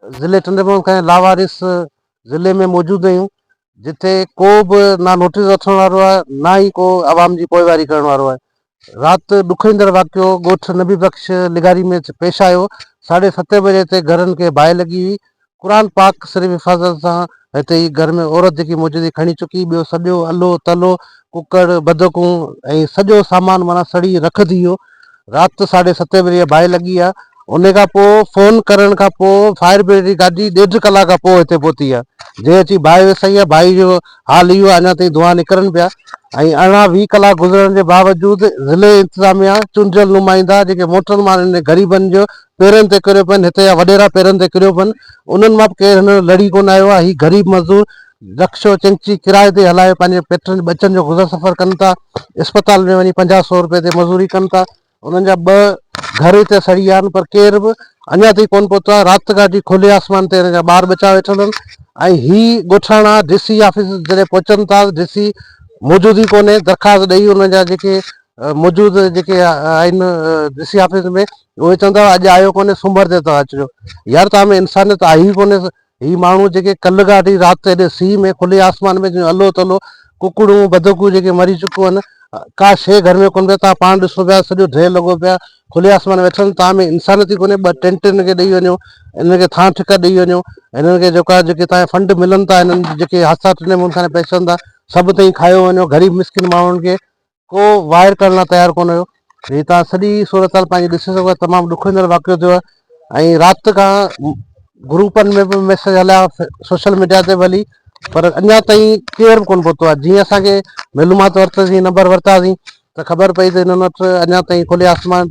ज़िले चंद्रपुर खां लावारिस ज़िले में मौजूद आहियूं, जिथे को बि ना नोटिस अचण वारो आहे, ना ही को आवाम जी पोइवारी करण वारो आहे। राति ॾुखोईंदड़ वाक़ियो ॻोठ नबी बख़्श लिगारी में पेश आयो। 7:30 बजे ते घरनि खे बाहि लॻी हुई। क़ुर पाक सिर्फ़ हिफ़ाज़त सां हिते ही घर में औरत जेकी मौजूदी खणी चुकी, ॿियो सॼो अलो तलो कुकड़ बदकूं ऐं सॼो सामान माना सड़ी रख थी वियो। राति 7:30 बजे बाहि लॻी आहे। उन खां पोइ फ़ोन करण खां पोइ फायर ब्रिगेड जी गाॾी 1.5 कलाक खां पोइ हिते पहुती आहे। जे अची बाहि वसाई आहे। बाहि जो हाल इहो आहे, अञा ताईं धुआं निकिरनि पिया ऐं अरिड़हं 20 कलाक गुज़रण जे बावजूदि ज़िले इंतिज़ामिया चूंडियल नुमाइंदा जेके मोटल माण्हुनि ग़रीबनि जो पेरनि ते किरियो पियो, हिते जा वॾेरा पेरनि ते किरियो पियो, उन्हनि मां बि केरु हिन लड़ी कोन आयो आहे। ही ग़रीब मज़दूर रक्शो चिंची किराए ते हलाए पंहिंजे पेटनि बचनि जो गुज़र सफ़र कनि था। अस्पताल में वञी 50-100 रुपए ते मज़दूरी कनि था। उन्हनि जा 2 घर हिते सड़ी विया आहिनि, पर केर बि अञा ताईं कोन पहुतो आहे। राति गाॾी खुले आसमान ते हिन जा ॿार बचा वेठल आहिनि ऐं ही ॻोठाणा डीसी ऑफिस जॾहिं पहुचनि था, डीसी मौजूदी कोन्हे। दरख़्वास्त ॾेई उन जा जेके मौजूदु जेके आहिनि डीसी ऑफिस में, उहे चवंदा अॼु आयो कोन्हे, सूमर ते तव्हां अचिजो। यार तव्हां में इंसानियत आई कोन्हे। ही माण्हू जेके कल्ह गाॾी राति हेॾे सीउ में खुले आसमान में अलो तलो कुकड़ूं बदकूं जेके मरी चुकियूं आहिनि, का शइ घर में कोन पिया। तव्हां पाण ॾिसो पिया, सॼो ढेर लॻो पिया, खुले आसमान में वेठल। तव्हां में इंसानियत ई कोन्हे। 2 टेंट हिन खे ॾेई वञो, हिनखे थां ठिक ॾेई वञो, हिननि खे जेका जेके तव्हांजा फंड मिलनि था, हिननि जेके हादसा टिने मुल्कनि खां पैसनि था, सभु ताईं खायो वञो। ग़रीब मिसकिन माण्हुनि खे को वायर करण लाइ तयारु कोन हुयो। ही तव्हां सॼी सूरत हाल पंहिंजी ॾिसी सघो। तमामु ॾुखोईंदड़ वाक़ियो थियो आहे ऐं राति खां ग्रुपनि में बि मैसेज हलिया, सोशल मीडिया ते बि हली, पर अञा ताईं केरु बि कोन पहुतो आहे। जीअं असांखे मालूमात वरितासीं, नंबर वरितासीं, त ख़बर पई त हिननि वटि अञा ताईं खुले आसमान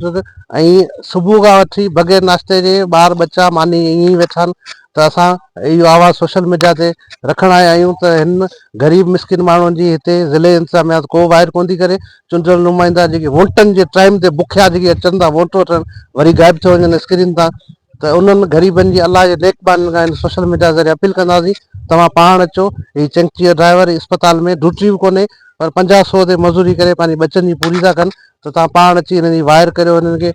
ऐं सुबुह खां वठी बग़ैर नाश्ते जे ॿार बच्चा मानी ईअं ई वेठा आहिनि। त असां इहो आवाज़ु सोशल मीडिया ते रखणु आया आहियूं त हिन ग़रीब मिसकिन माण्हुनि जी हिते ज़िले इंतिज़ामिया को वायर कोन थी करे। चूंडियल नुमाइंदा जेके वोटनि जे टाइम ते बुखिया जेके अचनि था वोट वठण, वरी गाइब थी वञनि स्क्रीन तां, त उन्हनि ग़रीबनि जी अलाह जे नेकबान खां सोशल मीडिया ज़रिए अपील कंदासीं, तव्हां पाण अचो। ही चंचीअ ड्राइवर अस्पताल में ड्यूटी बि कोन्हे, पर 50-100 ते मज़दूरी करे पंहिंजे बचनि जी पूरी था कनि। त तव्हां पाण अची हिननि जी वायर करियो। हिननि खे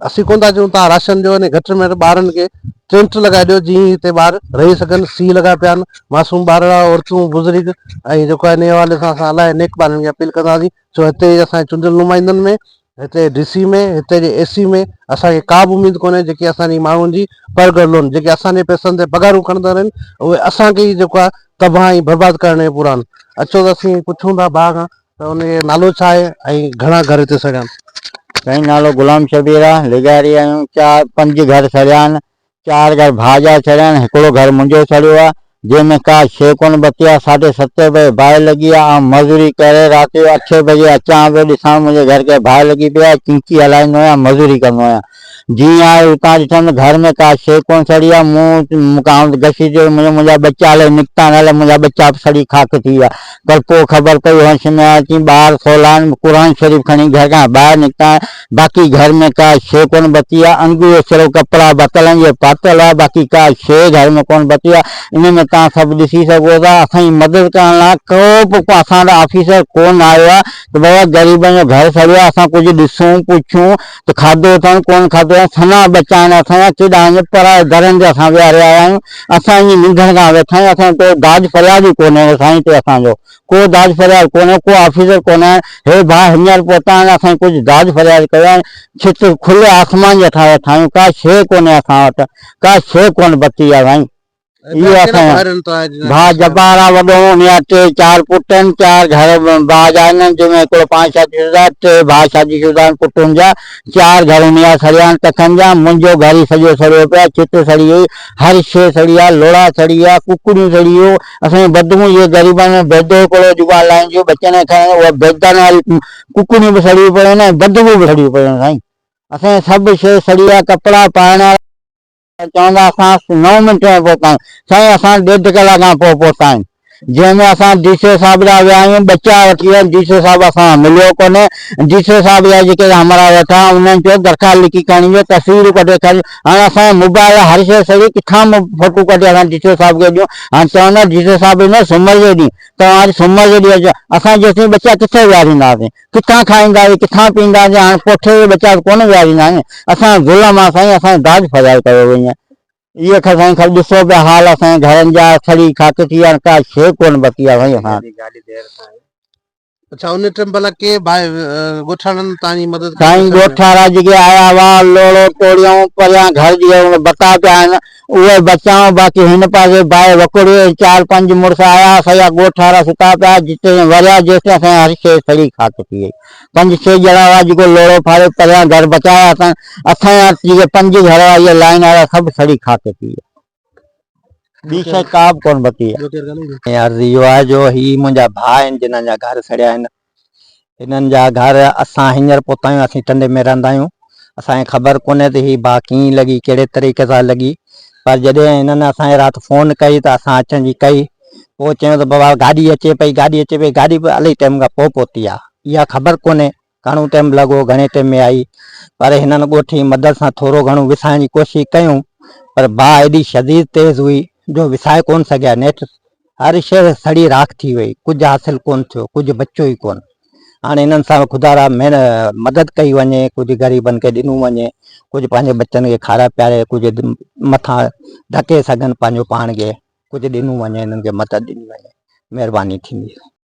असीं कोन था चऊं तव्हां राशन ॾियो, अने घटि में घटि ॿारनि खे टेंट लॻाए ॾियो, जीअं हिते ॿार रही सघनि। सीउ लॻा पिया आहिनि, मासूम ॿार, औरतूं, बुज़ुर्ग ऐं जेको आहे इन हवाले सां असां अलाए नेकबाननि खे अपील कंदासीं। छो हिते असांजे चूंडियल नुमाइंदनि में, हिते डीसी में, हिते जे एसी में असांखे का बि उमेद कोन्हे। जेके असांजी माण्हुनि जी परगल लोन जेके असांजे पैसनि ते पघारूं खणंदा आहिनि, उहे असांखे ई जेको आहे तबाह ऐं बर्बादु करण जे पूरा आहिनि। अचो त असीं पुछूं था भाउ खां त उनजो नालो छा आहे ऐं घणा घर हिते सड़िया आहिनि। साईं नालो गुलाम शबीर आहे। लिगारी आहियूं। 4-5 घर सड़िया आहिनि। 4 घर भाउ जा सड़िया आहिनि, हिकिड़ो घर मुंहिंजो सड़ियो आहे, जंहिंमें का शइ कोन बची आहे। 7:30 बजे बाहि लॻी आहे। मज़दूरी करे राति जो 8 बजे अचां पियो, ॾिसां मुंहिंजे घर खे बाहि लॻी पई आहे। चिंची हलाईंदो आहियां, मज़दूरी कंदो आहियां। जीअं आहे हुतां ॾिठमि घर में का शइ कोन सड़ी आहे। मुंहुं घसीटियो, मुंहिंजा बच्चा हले निकिता न हले, मुंहिंजा बच्चा सड़ी खाक थी विया। पर पोइ ख़बर पई होश में अची ॿार सवला आहिनि, क़ुर शरीफ़ खणी घर खां ॿाहिरि निकिता। बाक़ी घर में का शइ कोन बची आहे। अंगूरो सिरो कपिड़ा बतलनि जे पातल आहे, बाक़ी का शइ घर में कोन बची आहे। इन में तव्हां सभु ॾिसी सघो था। असांजी मदद करण लाइ को बि असां वटि ऑफिसर कोन आयो आहे त बाबा ग़रीबनि जो घर सड़ियो आहे, असां कुझु ॾिसूं पुछूं त खाधो अथनि कोन खाधो अथनि। सना बच्चा आहिनि असांजा, केॾा वञे पराए दरनि ते असां विया रहिया आहियूं। असांजी निंढण खां वेठा आहियूं। असांजो को दाज फरियाद ई कोन्हे साईं ते, असांजो को दाज फरियाद कोन्हे, को ऑफिसर कोन्हे। हे भाउ हींअर पहुता आहिनि, असांखे कुझु दाज फरियाद कयो आहे। छित खुले आसमान जे हेठां वेठा आहियूं। का शइ कोन्हे असां वटि, का शइ कोन बची आहे साईं। इहो असांजो भाउ जब्बार आहे वॾो, उनजा 3-4 पुट आहिनि। 4 घर भाउ जा आहिनि, जंहिंमें हिकिड़ो 5 शादीशुदा, 3 भाउ शादीशुदा आहिनि पुटुनि जा। 4 घर उनजा सड़िया आहिनि तखनि जा। मुंहिंजो घर ई सॼो सड़ियो पियो आहे, छित सड़ी वई, हर शइ सड़ी आहे, लोड़ा सड़ी आहे, कुकड़ियूं सड़ी वियूं। असांजी बदबू इहे ग़रीबनि में बेदो हिकिड़ो जुगाड़ लाइन जो बचनि खे खाइनि, उहा बेदनि वारी कुकड़ियूं बि सड़ी पियूं आहिनि ऐं बदबू बि सड़ी पियूं आहिनि साईं। असांजे सभु शइ सड़ी आहे। कपिड़ा पाइण चवंदा असां 9 मिंट में पहुता आहियूं साईं। असां 1.5 कलाक खां पोइ पहुता आहियूं, जंहिंमें असां डीसीओ साहिब ॾांहुं विया आहियूं। बच्चा वठी विया, डीसीओ साहिब असां मिलियो कोन्हे। डीसीओ साहिब जा जेके हमारा वेठा उन्हनि चयो दरख़्वास्त लिखी खणी अचो, तस्वीरूं कढे खणी। हाणे असांजे मोबाइल हर शइ सही, किथां फोटू कढे असां डीसीओ साहिब खे ॾियूं। हाणे चवंदा डीसीओ साहिब ईंदो सूमर जे ॾींहुं, तव्हां अॼु सूमर जे ॾींहुं अचो। असां जेसिताईं बच्चा किथे विहारींदासीं, किथां खाईंदासीं, किथां पीअंदासीं। हाणे कोठे जे बच्चा कोन विहारींदासीं। असां ज़ुल्म आहे साईं, असांजो दाज फरियाद कयो वञे। ये साईं खाली ॾिसो पिया हाल असांजे घरनि जा सड़ी खाक थी विया का शइ कोन बची आहे साईं असां अच्छा उन टाइम भला के भाई गोठाणन तानी मदद साईं ॻोठाणा जेके आया हुआ लोड़ो टोड़ियूं परियां घर जी बता पिया आहिनि उहे बचाऊं बाक़ी हिन पासे बाहि वकुड़े 4-5 मुड़ुस आया सॼा ॻोठाणा सुता पिया जिते वरिया जेसिताईं असांजी हर शइ सड़ी खाक थी वई 5-6 ॼणा हुआ जेको लोड़ो फाड़े परियां घर बचाया असांजा जेके 5 घर हुआ इहे लाइन वारा सभु सड़ी खाक थी विया ॿी शइ का बि कोन बची आहे। अर्ज़ु इहो आहे जो ही मुंहिंजा भाउ आहिनि जिन्हनि जा घर सड़िया आहिनि हिननि जा घर असां हींअर पहुता आहियूं असीं टंडे में रहंदा आहियूं असांखे ख़बर कोन्हे त ही बाहि कीअं लॻी कहिड़े तरीक़े सां लॻी पर जॾहिं हिननि असांखे राति फ़ोन कई त असां अचण जी कई पोइ चयूं त बाबा गाॾी अचे पई गाॾी बि इलाही टाइम खां पोइ पहुती आहे इहा ख़बर कोन्हे घणो टाइम लॻो घणे टाइम में आई पर हिननि ॻोठी मदद सां थोरो घणो विसाइण जी कोशिशि कयूं पर बाहि एॾी शदीद तेज़ हुई जो विसाए कोन सघिया नेठि हर शइ सड़ी राख थी वई कुझु हासिलु कोन थियो कुझु बचियो ई कोन हाणे हिननि सां ख़ुदा मदद कई वञे कुझु ग़रीबनि खे ॾिनो वञे कुझु पंहिंजे बच्चनि खे खाराए पीआरे कुझु मथां ढके सघनि पंहिंजो पाण खे कुझु ॾिनो वञे हिननि खे मदद ॾिनी वञे महिरबानी थींदी।